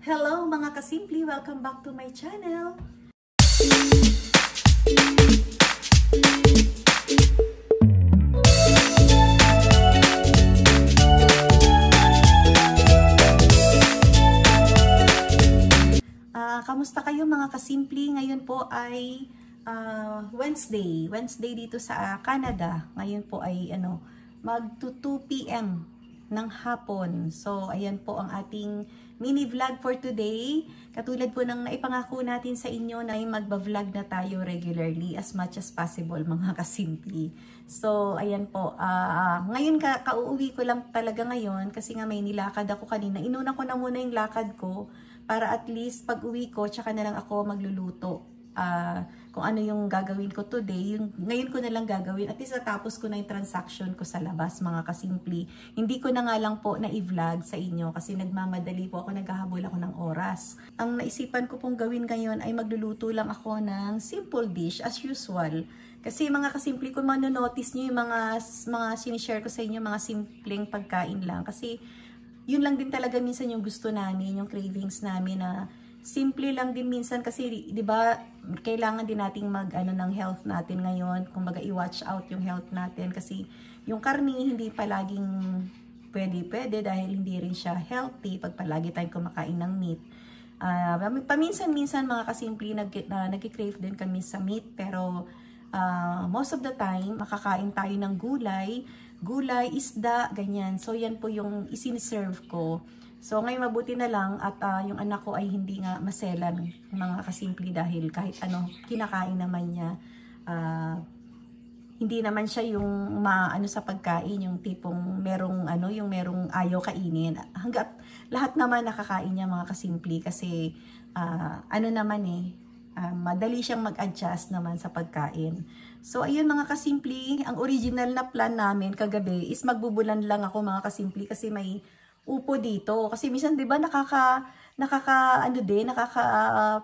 Hello mga kasimple! Welcome back to my channel! Kamusta kayo mga kasimple? Ngayon po ay Wednesday dito sa Canada. Ngayon po ay mag 2 p.m. ng hapon. So ayan po ang ating mini vlog for today. Katulad po ng naipangako natin sa inyo na magba-vlog na tayo regularly as much as possible mga kasimple. So ayan po, ngayon kauuwi ko lang talaga ngayon kasi nga may nilakad ako kanina. Inuna ko na muna yung lakad ko para at least pag uwi ko tsaka na lang ako magluluto. Kung ano yung gagawin ko today, ngayon ko na lang gagawin. At least natapos ko na yung transaction ko sa labas mga kasimple. Hindi ko na nga lang po na i-vlog sa inyo kasi nagmamadali po ako, naghahabol ako ng oras. Ang naisipan ko pong gawin ngayon ay magluluto lang ako ng simple dish as usual. Kasi mga kasimple, kung manonotice nyo yung mga sinishare ko sa inyo, mga simpleng pagkain lang. Kasi yun lang din talaga minsan yung gusto namin, yung cravings namin na simple lang din minsan kasi 'di ba kailangan din nating ng health natin ngayon. Kumbaga i-watch out yung health natin kasi yung karne hindi palaging pwede dahil hindi rin siya healthy pag palagi tayong kumakain ng meat. Paminsan-minsan mga kasimple nagki-crave din kami sa meat pero most of the time makakain tayo ng gulay, isda, ganyan. So yan po yung isiniserve ko. So ngayon mabuti na lang at yung anak ko ay hindi nga maselan mga kasimple dahil kahit ano kinakain naman niya. Hindi naman siya yung maano sa pagkain, yung tipong merong ayaw kainin. Hangga't lahat naman nakakain niya mga kasimple kasi madali siyang mag-adjust naman sa pagkain. So ayun mga kasimple, ang original na plan namin kagabi is magbubulan lang ako mga kasimple kasi may upo dito. Kasi minsan 'di ba nakaka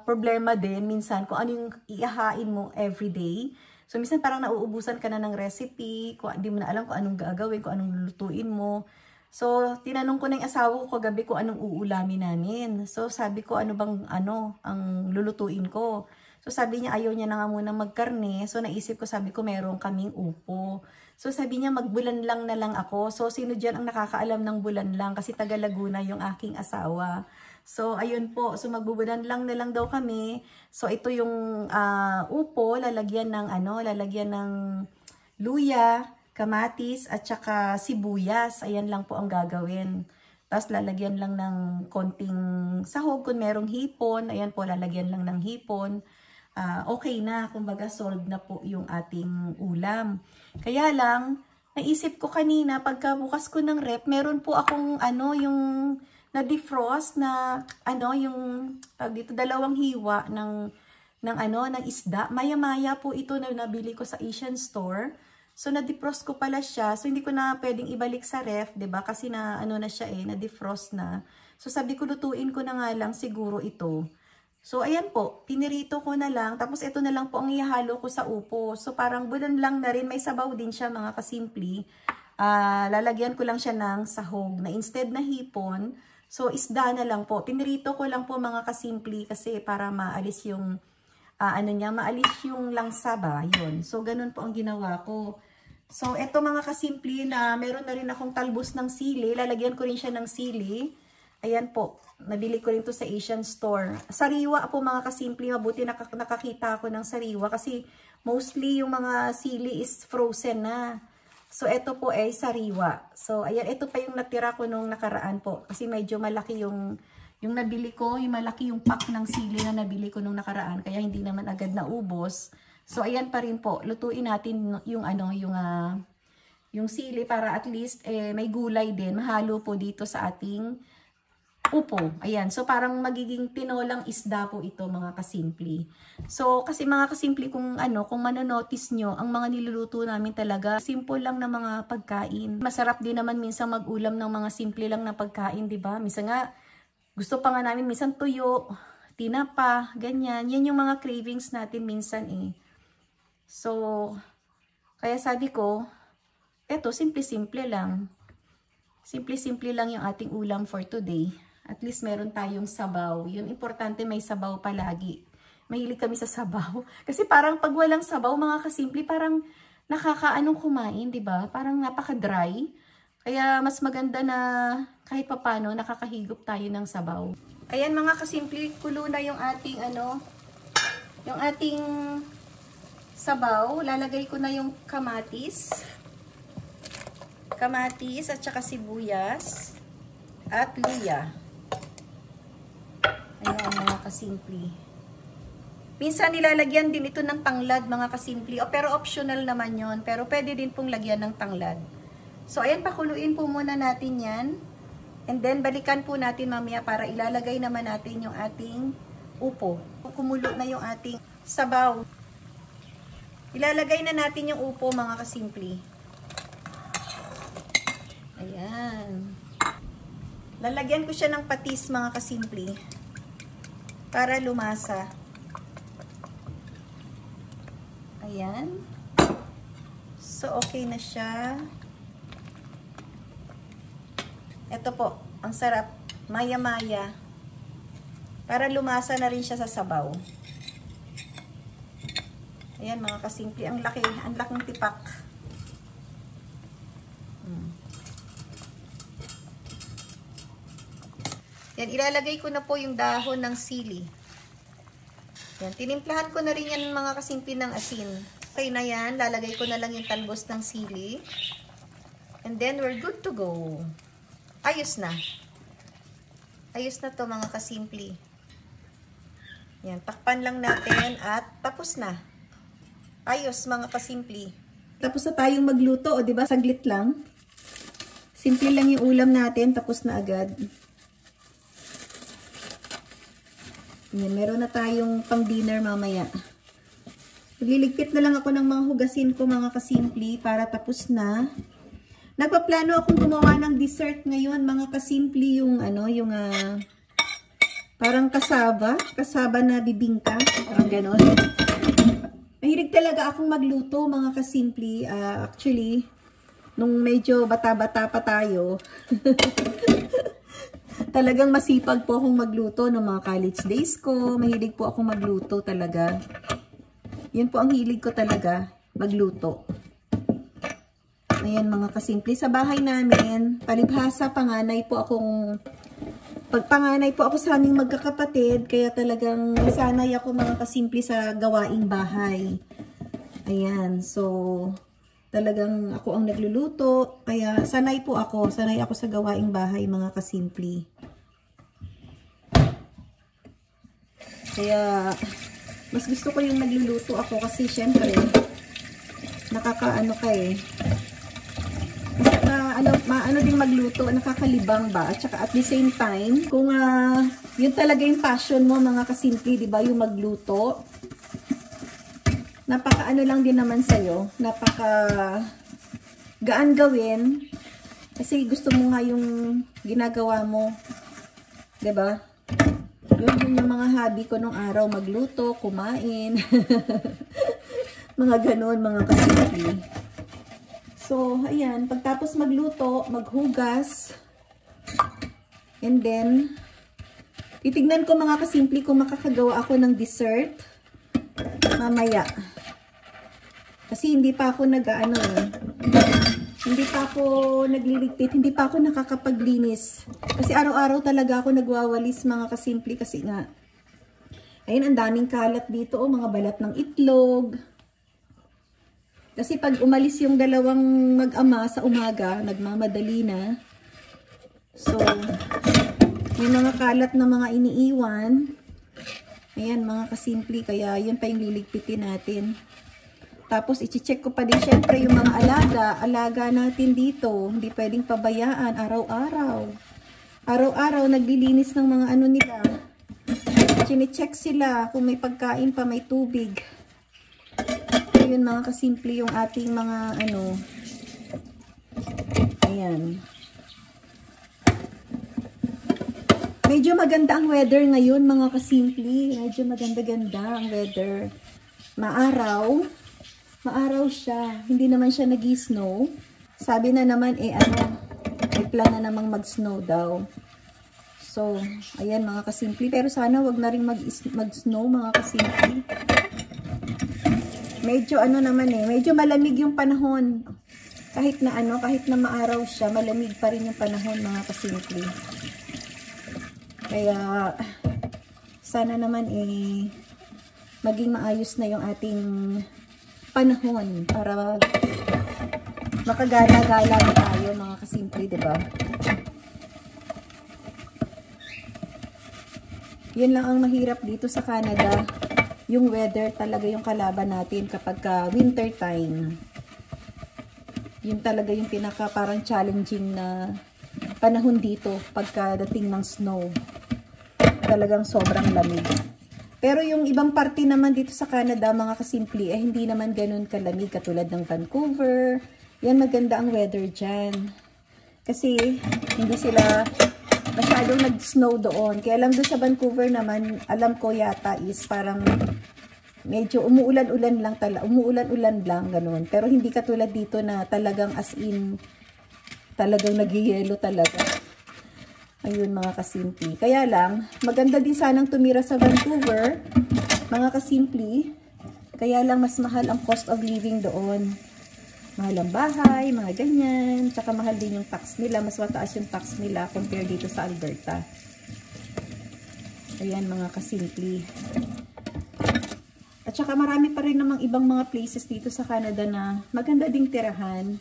problema din minsan kung ano yung ihahain mo everyday. So minsan parang nauubusan ka na ng recipe, kung hindi mo na alam kung anong gagawin, kung anong lulutuin mo. So tinanong ko na yung asawa ko kagabi kung anong uulamin namin. So sabi ko ang lulutuin ko. So sabi niya ayaw niya na nga muna magkarne. So naisip ko, sabi ko meron kaming upo. So sabi niya magbulan lang na lang ako. So sino dyan ang nakakaalam ng bulan lang? Kasi taga Laguna yung aking asawa. So ayun po, so magbubulan lang na lang daw kami. So ito yung upo, lalagyan ng luya, kamatis at saka sibuyas. Ayan lang po ang gagawin. Tapos lalagyan lang ng konting sahog kung merong hipon. Ayan po, lalagyan lang ng hipon. Okay na, kumbaga solved na po yung ating ulam. Kaya lang, naisip ko kanina, pagkabukas ko ng rep, meron po akong yung na-defrost na yung dito dalawang hiwa ng isda. Maya-maya po ito na nabili ko sa Asian store. So na-defrost ko pala siya. So hindi ko na pwedeng ibalik sa ref, 'di ba? Kasi na na siya na-defrost na. So sabi ko lutuin ko na nga lang siguro ito. So, ayan po, pinirito ko na lang. Tapos, ito na lang po ang ihalo ko sa upo. So, parang bulan lang na rin. May sabaw din siya, mga kasimple. Lalagyan ko lang siya ng sahog na instead na hipon. So, isda na lang po. Pinirito ko lang po, mga kasimple, kasi para maalis yung, maalis yung langsa ba? Yun. So, ganun po ang ginawa ko. So, eto mga kasimple na meron na rin akong talbos ng sili. Lalagyan ko rin siya ng sili. Ayan po, nabili ko rin to sa Asian store. Sariwa po mga kasimple, mabuti nakakita ako ng sariwa kasi mostly yung mga sili is frozen na. So ito po ay sariwa. So ayan, ito pa yung natira ko nung nakaraan po kasi medyo malaki yung nabili ko, yung malaki yung pack ng sili na nabili ko nung nakaraan kaya hindi naman agad naubos. So ayan pa rin po, lutuin natin yung sili para at least may gulay din, mahalo po dito sa ating upo. Ayan. So, parang magiging tinolang isda po ito, mga kasimple. So, kasi mga kasimple, kung manonotice nyo, ang mga niluluto namin talaga, simple lang na mga pagkain. Masarap din naman minsan mag-ulam ng mga simple lang na pagkain, di ba? Minsan nga, gusto pa nga namin minsan tuyo, tinapa, ganyan. Yan yung mga cravings natin minsan eh. So, kaya sabi ko, eto, simple-simple lang. Simple-simple lang yung ating ulam for today. At least meron tayong sabaw. Yun, importante may sabaw palagi. Mahilig kami sa sabaw. Kasi parang pag walang sabaw, mga kasimple, parang nakakaanong kumain, di ba? Parang napaka-dry. Kaya mas maganda na kahit papano nakakahigop tayo ng sabaw. Ayan mga kasimple, kulo na yung ating yung ating sabaw. Lalagay ko na yung kamatis. Kamatis at saka sibuyas at luya. Ayan mga kasimple. Minsan nilalagyan din ito ng tanglad mga kasimple. Pero optional naman yon. Pero pwede din pong lagyan ng tanglad. So ayan, pakuluin po muna natin yan. And then balikan po natin mamaya para ilalagay naman natin yung ating upo. Kumulo na yung ating sabaw. Ilalagay na natin yung upo mga kasimple. Ayan. Lalagyan ko siya ng patis mga kasimple. Para lumasa. Ayan. So, okay na siya. Ito po. Ang sarap. Maya-maya. Para lumasa na rin siya sa sabaw. Ayan mga kasimple. Ang laki. Ang laking tipak. Yan. Ilalagay ko na po yung dahon ng sili. Yan, tinimplahan ko na rin yan mga kasimple ng asin. Okay na yan, lalagay ko na lang yung talbos ng sili. And then, we're good to go. Ayos na. Ayos na to mga kasimple. Yan, takpan lang natin at tapos na. Ayos mga kasimple. Tapos na tayong magluto, o diba? Saglit lang. Simple lang yung ulam natin, tapos na agad. Yan, meron na tayong pang dinner mamaya. Liligpit na lang ako ng mga hugasin ko mga kasimple para tapos na. Nagpaplano akong gumawa ng dessert ngayon mga kasimple, yung yung parang kasaba na bibingka, parang ganon. Mahilig talaga akong magluto mga kasimple. Actually, nung medyo bata-bata pa tayo, talagang masipag po akong magluto ng mga college days ko. Mahilig po akong magluto talaga. Yun po ang hilig ko talaga, magluto. Ayan mga kasimple. Sa bahay namin, palibhasa panganay po ako sa aming magkakapatid. Kaya talagang sanay ako mga kasimple sa gawaing bahay. Ayan, so talagang ako ang nagluluto. Kaya sanay ako sa gawaing bahay mga kasimple. Kaya mas gusto ko yung nagluluto ako kasi syempre nakakaano ka eh. Maano din magluto, nakakalibang ba? At saka at the same time, kung yun talaga yung passion mo mga kasimple, di ba, yung magluto. Napaka-ano lang din naman sa'yo, napaka-gaan gawin. Kasi gusto mo nga yung ginagawa mo, di ba? Yun yung mga hobby ko nung araw, magluto, kumain. Mga ganun, mga kasimple. So, ayan, pagtapos magluto, maghugas. And then, titignan ko mga kasimple kung makakagawa ako ng dessert mamaya. Kasi hindi pa ako hindi pa ako nagliligpit, hindi pa ako nakakapaglinis. Kasi araw-araw talaga ako nagwawalis mga kasimple kasi nga. Ayun, ang daming kalat dito, mga balat ng itlog. Kasi pag umalis yung dalawang mag-ama sa umaga, nagmamadali na. So, may mga kalat na mga iniiwan. Ayan, mga kasimple, kaya yun pa yung liligpitin natin. Tapos, i-check ko pa din syempre yung mga alaga natin dito. Hindi pwedeng pabayaan, araw-araw. Araw-araw, naglilinis ng mga ano nila. Chine-check sila kung may pagkain pa, may tubig. Yun mga kasimple yung ating mga ayan. Medyo maganda ang weather ngayon mga kasimple. Medyo maganda-ganda ang weather. Maaraw siya. Hindi naman siya nag-snow. Sabi na naman may plan na namang mag-snow daw. So, ayan mga kasimple. Pero sana wag na rin mag-snow mga kasimple. Medyo ano naman medyo malamig yung panahon. Kahit na maaraw siya, malamig pa rin yung panahon mga kasimple. Kaya, sana naman maging maayos na yung ating panahon para makagala-gala na tayo mga kasimple, diba? Yun lang ang mahirap dito sa Canada. Yung weather talaga yung kalaban natin kapag winter time. Yun talaga yung pinaka parang challenging na panahon dito pagkadating ng snow. Talagang sobrang lamig. Pero yung ibang parte naman dito sa Canada, mga kasimple, hindi naman ganun kalamig katulad ng Vancouver. Yan, maganda ang weather dyan. Kasi hindi sila masyadong nag-snow doon. Kaya lang doon sa Vancouver naman, alam ko yata is parang medyo umuulan-ulan lang, ganun. Pero hindi katulad dito na talagang as in, talagang nagyayelo talaga. Ayun mga kasimple. Kaya lang, maganda din sanang tumira sa Vancouver, mga kasimple. Kaya lang mas mahal ang cost of living doon. Mahal ang bahay, mga ganyan. Tsaka mahal din yung tax nila. Mas mataas yung tax nila compare dito sa Alberta. Ayan mga kasimple. At saka marami pa rin namang ibang mga places dito sa Canada na maganda ding tirahan.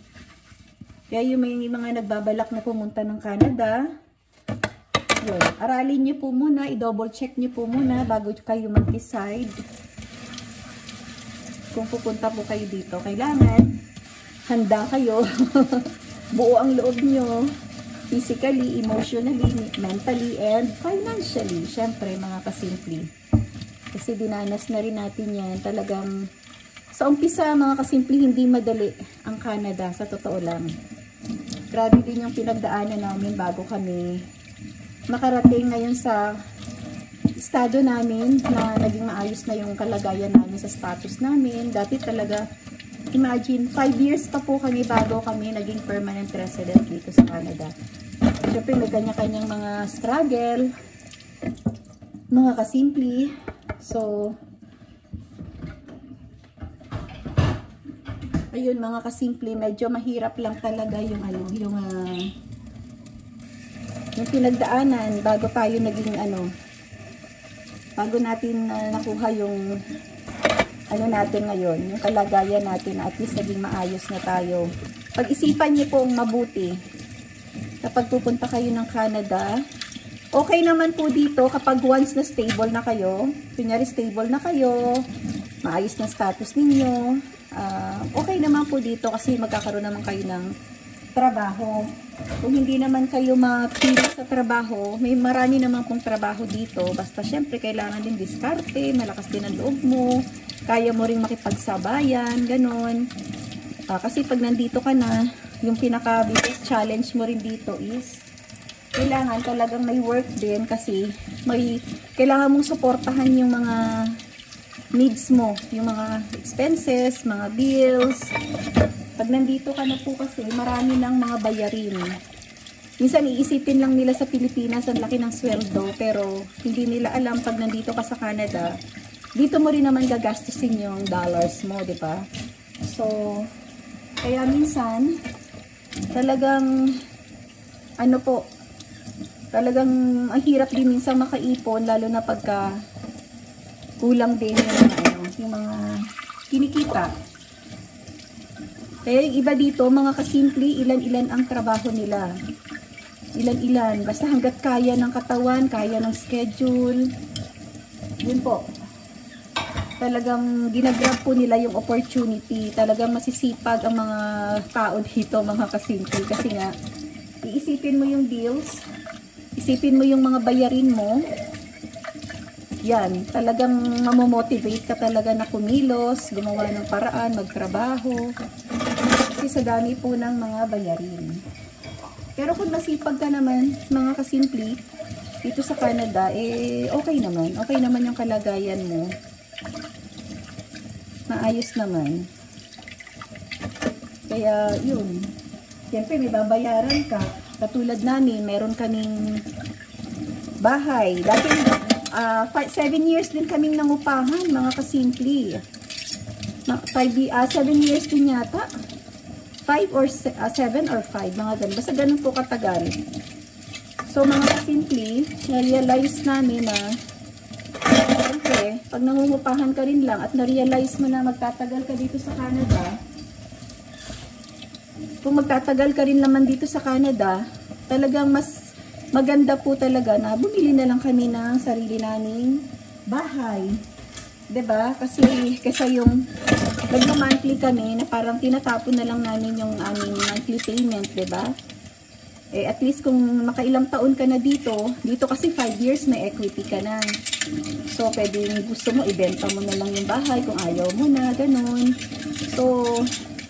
Kaya yung may mga nagbabalak na pumunta ng Canada, yun, aralin nyo po muna, i-double check nyo po muna bago kayo mag-decide kung pupunta po kayo dito. Kailangan, handa kayo, buo ang loob nyo, physically, emotionally, mentally, and financially. Siyempre, mga kasimple. Kasi dinanas na rin natin yan. Talagang, sa umpisa, mga kasimple, hindi madali ang Canada, sa totoo lang. Grabe din yung pinagdaanan namin bago kami makarating ngayon sa estado namin na naging maayos na yung kalagayan namin sa status namin. Dati talaga, imagine, 5 years pa po kami bago kami naging permanent resident dito sa Canada. Siyempre, may kanya-kanyang mga struggle, mga kasimple. So, ayun mga kasimple, medyo mahirap lang talaga yung yung pinagdaanan bago tayo naging bago natin nakuha yung natin ngayon, yung kalagayan natin na at least naging maayos na tayo. Pag-isipan niyo pong mabuti kapag pupunta kayo ng Canada. Okay naman po dito kapag once na stable na kayo, kunyari stable na kayo, maayos na status ninyo, okay naman po dito kasi magkakaroon naman kayo ng trabaho. Kung hindi naman kayo mapili sa trabaho, may marami naman pong trabaho dito. Basta syempre kailangan din diskarte, malakas din ang loob mo, kaya mo ring makipagsabayan, ganun. Kasi pag nandito ka na, yung pinaka-biggest challenge mo rin dito is kailangan talagang may work din kasi kailangan mong suportahan yung mga needs mo, yung mga expenses, mga bills. Pag nandito ka na po kasi marami ng mga bayarin. Minsan iisipin lang nila sa Pilipinas ang laki ng sweldo pero hindi nila alam pag nandito ka sa Canada, dito mo rin naman gagastusin yung dollars mo, di ba? So, kaya minsan talagang talagang ang hirap din minsan makaipon lalo na pagka kulang din yung mga kinikita. Kaya yung iba dito, mga kasimple, ilan-ilan ang trabaho nila. Ilan-ilan. Basta hanggat kaya ng katawan, kaya ng schedule. Yun po. Talagang ginagrab po nila yung opportunity. Talagang masisipag ang mga tao dito, mga kasimple. Kasi nga, iisipin mo yung bills, isipin mo yung mga bayarin mo, yan, talagang mamomotivate ka talaga na kumilos, gumawa ng paraan, magtrabaho. Kasi sa dami po ng mga bayarin. Pero kung masipag ka naman, mga kasimple, dito sa Canada, okay naman. Okay naman yung kalagayan mo. Maayos naman. Kaya, yun. Siyempre, may babayaran ka. Katulad namin, meron kaming bahay. Dati, 7 years din kaming nangupahan, mga kasimple. 7 years din yata. 5 or 7 or 5, mga ganun. Basta ganun po katagal. So, mga kasimple, na-realize namin na, siyempre, pag nangungupahan ka rin lang at na-realize mo na magtatagal ka dito sa Canada, kung magtatagal ka rin naman dito sa Canada, talagang mas maganda po talaga na bumili na lang kami ng sarili naming bahay. 'Di ba? Kasi yung nagma-monthly kami na parang tinatapon na lang namin yung aming monthly payment, 'di ba? Eh at least kung makailang taon ka na dito kasi 5 years may equity ka na. So pwedeng gusto mo ibenta mo na lang yung bahay kung ayaw mo na, ganun. So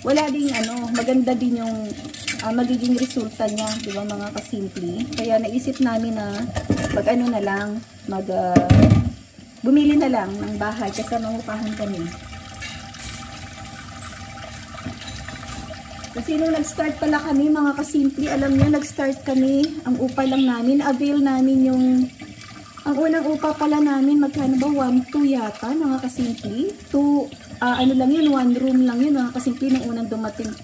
wala ding maganda din yung magiging resulta niya, di ba mga kasimple? Kaya naisip namin na bumili na lang ng bahay kasi mangupahan kami. Kasi nung nag-start pala kami mga kasimple, alam niyo, nag-start kami, ang upa lang namin, avail namin ang unang upa pala namin, magkano ba? 1.2 yata mga kasimple? 2, lang yun, 1 room lang yun mga kasimple, nung unang dumating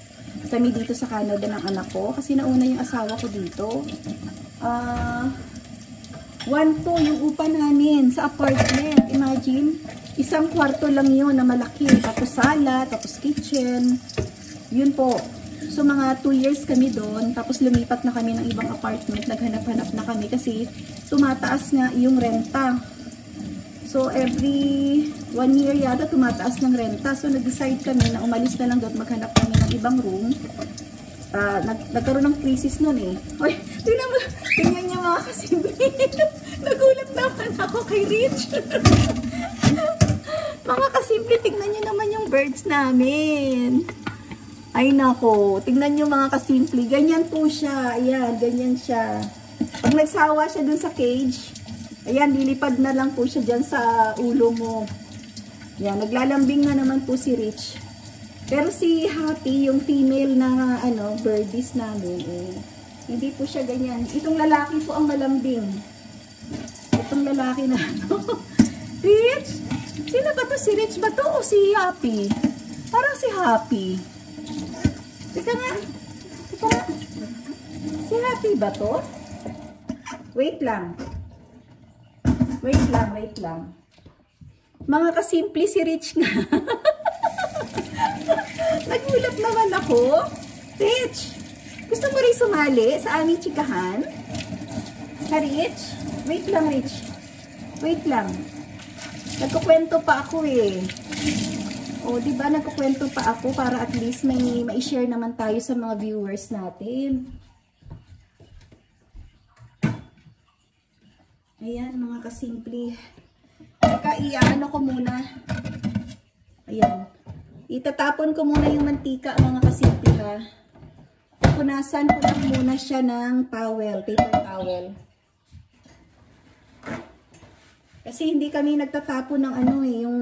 kami dito sa Canada ng anak ko. Kasi nauna yung asawa ko dito. 1.2 yung upa namin sa apartment. Imagine, isang kwarto lang yun na malaki. Tapos sala, tapos kitchen. Yun po. So mga 2 years kami doon. Tapos lumipat na kami ng ibang apartment. Naghanap-hanap na kami kasi tumataas nga yung renta. So, every 1 year yata tumataas ng renta. So, nag-decide kami na umalis na lang doon, maghanap kami ng ibang room. Nagkaroon ng crisis nun eh. Hoy, tingnan niyo mga kasimple. Nagulat naman ako kay Rich. Mga kasimple, tingnan niyo naman yung birds namin. Ay nako, tingnan niyo mga kasimple. Ganyan po siya. Ayan, ganyan siya. Pag nagsawa siya dun sa cage, ayan, lilipad na lang po siya dyan sa ulo mo. Ayan, naglalambing na naman po si Rich. Pero si Happy, yung female na birdies namin, hindi po siya ganyan. Itong lalaki po ang malambing. Itong lalaki na Rich? Sino ba to? Si Rich ba to o si Happy? Parang si Happy. Teka nga. Si Happy ba to? Wait lang. Wait lang. Mga kasimple, si Rich nga. Nagulat naman ako. Rich, gusto mo rin sumali sa aming chikahan? Ha, Rich? Wait lang, Rich. Wait lang. Nagkukwento pa ako eh. O, diba nagkukwento pa ako para at least may share naman tayo sa mga viewers natin. Ayan, mga kasimple. Iano ko muna. Ayan. Itatapon ko muna yung mantika, mga kasimple ha. Punasan ko lang muna siya ng towel, paper towel. Kasi hindi kami nagtatapon ng yung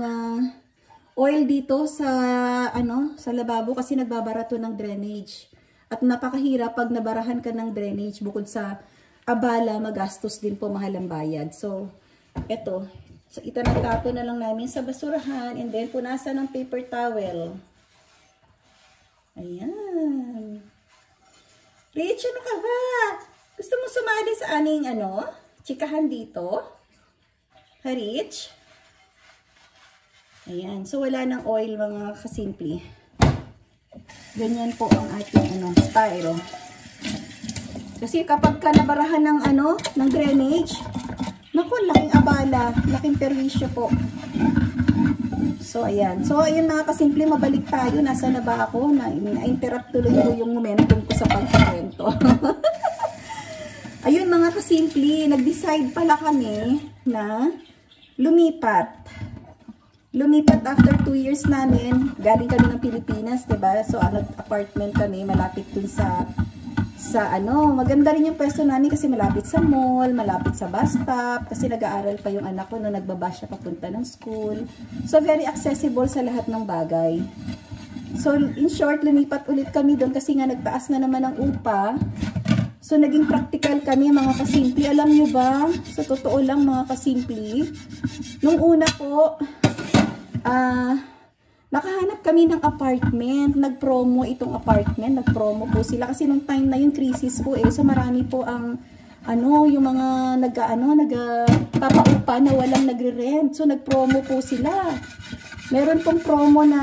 oil dito sa sa lababo kasi nagbabara to ng drainage. At napakahirap pag nabarahan ka ng drainage bukod sa abala, magastos din po, mahal ang bayad. So, eto. So, itatapon na lang namin sa basurahan and then punasan ng paper towel. Ayan. Rich, ano ka ba? Gusto mo sumali sa aning chikahan dito? Ha, Rich? Ayan. So, wala ng oil, mga kasimple. Ganyan po ang ating style. Kasi kapag ka nabarahan ng ng drainage, naku, laking abala, laking perwisyo po. So, ayan. So, ayun mga kasimple, mabalik tayo. Nasa na ba ako? Na-interrupt tuloy ko yung momentum ko sa pagkakwento. Ayun mga kasimple, nag-decide pala kami na lumipat. Lumipat after 2 years namin. Galing kami ng Pilipinas, diba? So, apartment kami, malapit dun sa maganda rin yung pwesto namin kasi malapit sa mall, malapit sa bus stop, kasi nag-aaral pa yung anak ko nung nagbaba siya papunta ng school. So, very accessible sa lahat ng bagay. So, in short, lumipat ulit kami doon kasi nga nagtaas na naman ang upa. So, naging practical kami mga kasimple. Alam nyo ba, sa totoo lang mga kasimple, nung una po, nakahanap kami ng apartment. Nag-promo itong apartment. Nag-promo po sila. Kasi nung time na yung crisis po So, marami po ang, yung mga nagpapaupa na walang nagre-rent. So, nag-promo po sila. Meron pong promo na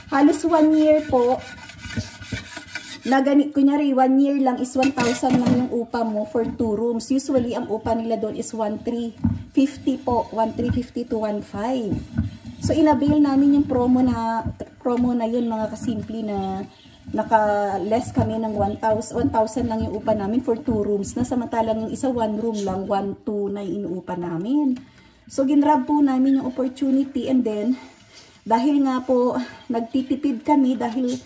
halos 1 year po. Kunyari, 1 year lang is 1,000 lang yung upa mo for 2 rooms. Usually, ang upa nila doon is 1,350 po. 1,350 to 1,500. So, inabail namin yung promo na yun mga kasimple na naka-less kami ng 1,000 lang yung upa namin for 2 rooms. Na samantalang yung isa 1 room lang, 1,200 na yung inuupa namin. So, ginrab po namin yung opportunity and then, dahil nga po, nagtitipid kami dahil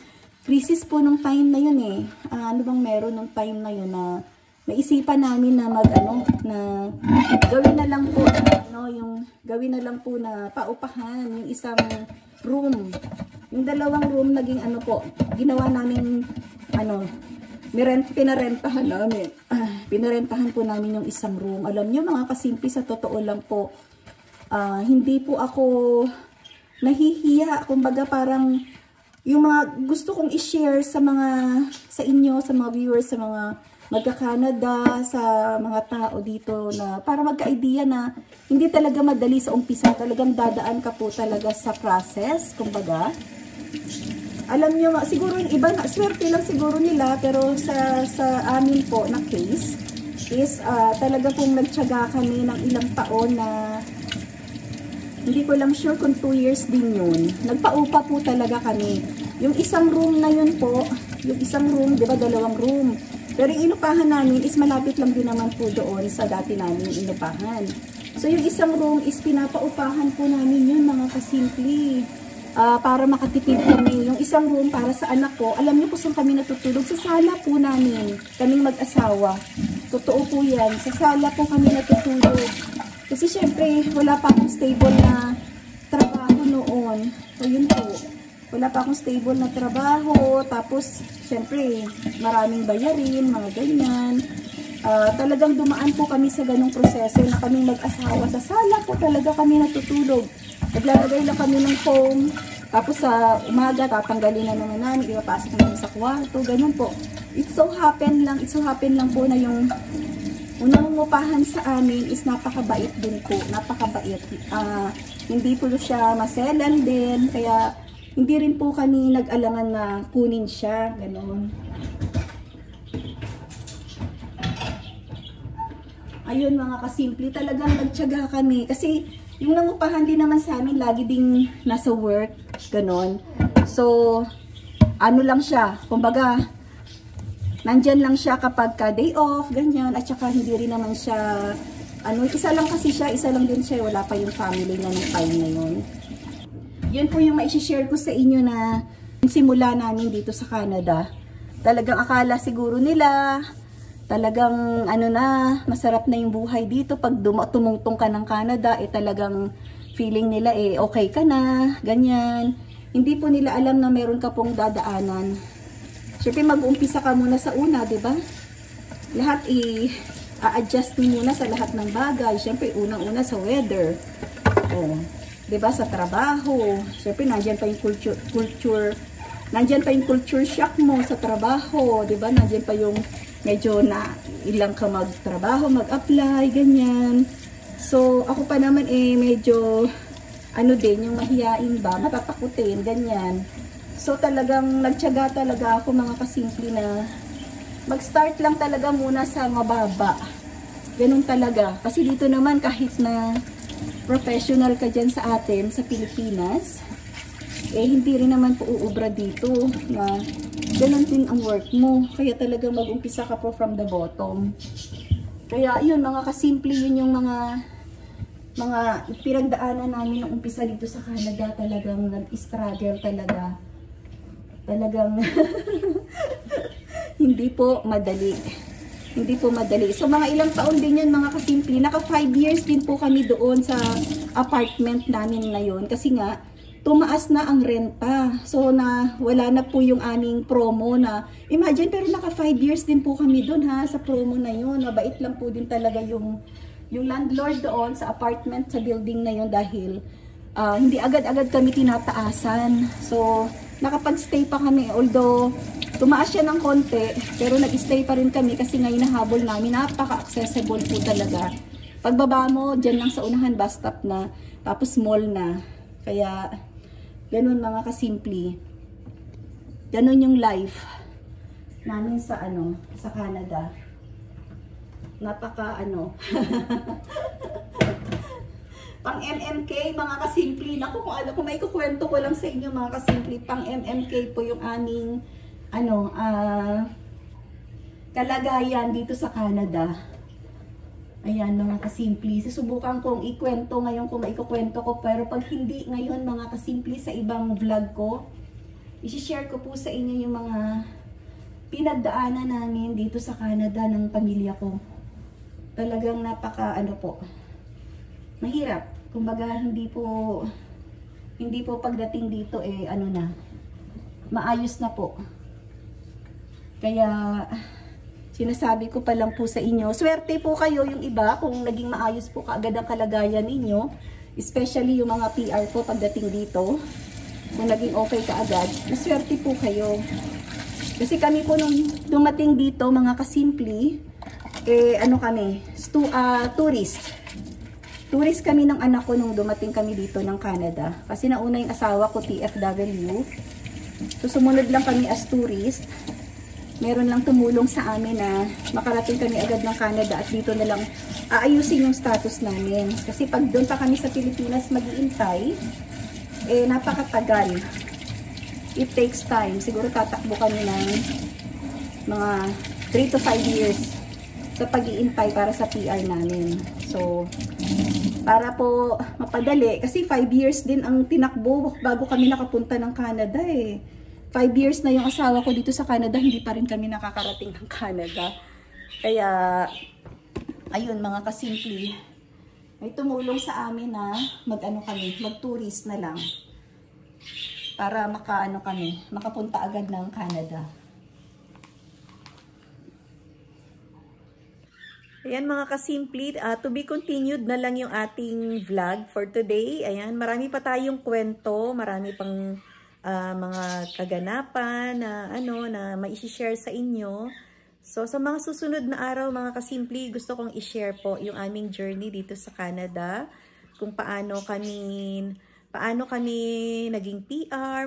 crisis po nung time na yun ano bang meron nung time na yun na naisipan namin na na gawin na lang po gawin na lang po na paupahan yung isang room. Yung 2 room naging ginawa namin pinarentahan namin. Pinarentahan po namin yung isang room. Alam niyo mga kasimple, sa totoo lang po, hindi po ako nahihiya. Kumbaga parang yung mga gusto kong i-share sa inyo, sa mga viewers, sa mga magka-Canada, sa mga tao dito na para magka-idea na hindi talaga madali sa umpisa. Talagang dadaan ka po talaga sa process, kumbaga. Alam nyo, siguro yung iba, swerte lang siguro nila, pero sa amin po na case is talaga pong nagtiyaga kami ng ilang taon na hindi ko lang sure kung 2 years din yun. Nagpaupa po talaga kami. Yung isang room na yun po, yung isang room, di ba 2 room. Pero yung inupahan namin is malapit lang din naman po doon sa dati namin inupahan. So yung isang room is pinapaupahan po namin yun mga kasimple. Para makatipid kami. Yung isang room para sa anak ko, alam niyo po saan kami natutulog? Sa sala po namin, kaming mag-asawa. Totoo po yan, sa sala po kami natutulog. Kasi syempre, wala pa akong stable na trabaho noon. So yun po, wala pa akong stable na trabaho. Tapos, syempre, maraming bayarin, mga ganyan. Talagang dumaan po kami sa ganong proseso na kaming mag-asawa. Sa sala po talaga kami natutulog. Naglalagay lang kami ng foam. Tapos sa umaga, tatanggalin na naman namin, ipapasok namin sa kwarto. Ganun po. It so happen lang po na yung unang umupahan sa amin is napakabait din po. Napakabait. Hindi po siya maselan din. Kaya hindi rin po kami nag-alangan na kunin siya. Ganon. Ayun mga kasimple. Talagang nagtiyaga kami. Kasi yung nangupahan din naman sa amin, lagi ding nasa work. Ganon. So, ano lang siya. Kumbaga, nandyan lang siya kapag ka day off, ganyan, at saka hindi rin naman siya, isa lang kasi siya, isa lang din siya, wala pa yung family na ng time na yun. Yun po yung ma-share ko sa inyo na simula namin dito sa Canada. Talagang akala siguro nila, talagang masarap na yung buhay dito. Pag tumungtong ka ng Canada, talagang feeling nila okay ka na, ganyan. Hindi po nila alam na meron ka pong dadaanan. Siyempre mag-uumpisa ka muna sa una, di ba? Lahat i-adjust mo muna sa lahat ng bagay. Siyempre unang-una sa weather. Di ba? Sa trabaho. Siyempre nandiyan pa yung culture. Nandiyan pa yung culture shock mo sa trabaho. Di ba? Nandiyan pa yung medyo na ilang ka magtrabaho, mag-apply, ganyan. So ako pa naman medyo din, yung mahiyain ba, matatakutin, ganyan. So talagang nagtiyaga talaga ako mga kasimple na mag-start lang talaga muna sa mababa. Ganun talaga. Kasi dito naman kahit na professional ka dyan sa atin, sa Pilipinas, hindi rin naman po uubra dito na ganun din ang work mo. Kaya talagang mag-umpisa ka po from the bottom. Kaya yun mga kasimple, yun yung mga pinagdaanan namin nung umpisa dito sa Canada. Talagang nag-struggle talaga. Talagang hindi po madali. Hindi po madali. So mga ilang taon din yun mga kasimple. Naka 5 years din po kami doon sa apartment namin na yun. Kasi nga, tumaas na ang renta. So na wala na po yung aming promo na imagine, pero naka 5 years din po kami doon ha sa promo na yun. Mabait lang po din talaga yung landlord doon sa apartment, sa building na yun, dahil hindi agad-agad kami tinataasan. So nakapag-stay pa kami, although tumaas siya ng konti, pero nag-stay pa rin kami kasi ngayon nahabol namin. Napaka-accessible po talaga. Pagbaba mo, dyan lang sa unahan, bus stop na, tapos mall na. Kaya ganun mga kasimple. Ganun yung life namin sa sa Canada. Napaka pang MMK mga kasimple. Naku, kung may kukwento ko lang sa inyo mga kasimple, pang MMK po yung aming kalagayan dito sa Canada. Ayan mga kasimple, susubukan kong ikwento ngayon kung maikukwento ko, pero pag hindi ngayon mga kasimple sa ibang vlog ko, i-share ko po sa inyo yung mga pinagdaanan namin dito sa Canada ng pamilya ko. Talagang napaka po, mahirap. Kumbaga hindi po pagdating dito maayos na po. Kaya sinasabi ko pa lang po sa inyo, swerte po kayo yung iba kung naging maayos po kaagad ang kalagayan ninyo. Especially yung mga PR po pagdating dito. Kung naging okay kaagad, maswerte po kayo. Kasi kami po nung dumating dito mga kasimple, kami, tourist. Tourist kami ng anak ko nung dumating kami dito ng Canada. Kasi nauna yung asawa ko, TFW. So sumunod lang kami as tourist. Meron lang tumulong sa amin na makarating kami agad ng Canada at dito na lang aayusin yung status namin. Kasi pag doon pa kami sa Pilipinas mag-iintay, napakatagal. It takes time. Siguro tatakbo kami ng mga 3 to 5 years sa pag-iintay para sa PR namin. So, para po mapadali, kasi 5 years din ang tinakbo bago kami nakapunta ng Canada 5 years na yung asawa ko dito sa Canada, hindi pa rin kami nakakarating ng Canada. Kaya, ayun mga kasimple, may tumulong sa amin na mag-tourist na lang. Para makapunta agad ng Canada. Ayan mga kasimple, to be continued na lang yung ating vlog for today. Ayan, marami pa tayong kwento, marami pang mga kaganapan na mai-share sa inyo. So sa mga susunod na araw mga kasimple, gusto kong i-share po yung aming journey dito sa Canada, kung paano kami naging PR,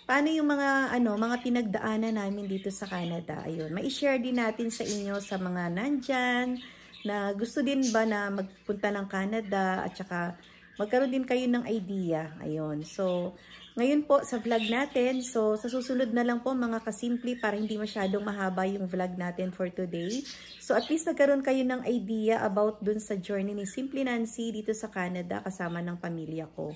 paano yung mga pinagdaanan namin dito sa Canada. Ayun, mai-share din natin sa inyo sa mga nandyan na gusto din ba na magpunta ng Canada, at saka magkaroon din kayo ng idea. Ayun, so ngayon po sa vlog natin, so sa susunod na lang po mga kasimple, para hindi masyadong mahaba yung vlog natin for today. So at least nagkaroon kayo ng idea about dun sa journey ni Simple Nancy dito sa Canada kasama ng pamilya ko.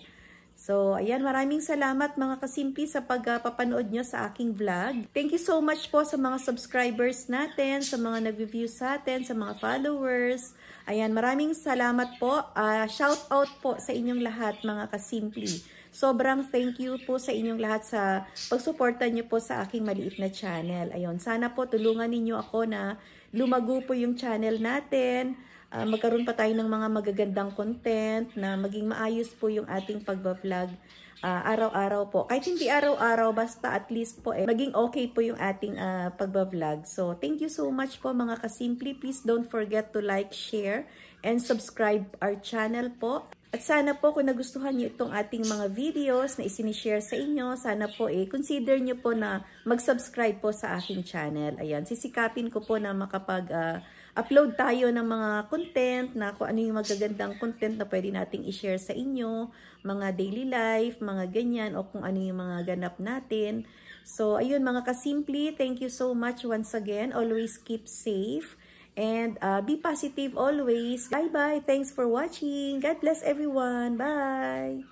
So ayan, maraming salamat mga kasimple sa pagpapanood nyo sa aking vlog. Thank you so much po sa mga subscribers natin, sa mga nag-review sa atin, sa mga followers. Ayan, maraming salamat po. Shout out po sa inyong lahat mga kasimple. Sobrang thank you po sa inyong lahat sa pagsuporta nyo po sa aking maliit na channel. Ayun, sana po tulungan ninyo ako na lumago po yung channel natin. Magkaroon pa tayo ng mga magagandang content, na maging maayos po yung ating pagbablog araw-araw po. Kahit hindi araw-araw, basta at least po maging okay po yung ating pagbablog. So, thank you so much po mga kasimple. Please don't forget to like, share, and subscribe our channel po. At sana po kung nagustuhan niyo itong ating mga videos na isinishare sa inyo, sana po consider niyo po na mag-subscribe po sa aking channel. Ayan, sisikapin ko po na makapag-upload tayo ng mga content, na kung ano yung magagandang content na pwede nating i-share sa inyo, mga daily life, mga ganyan, o kung ano yung mga ganap natin. So, ayun mga kasimple, thank you so much once again. Always keep safe. And be positive always. Bye-bye. Thanks for watching. God bless everyone. Bye.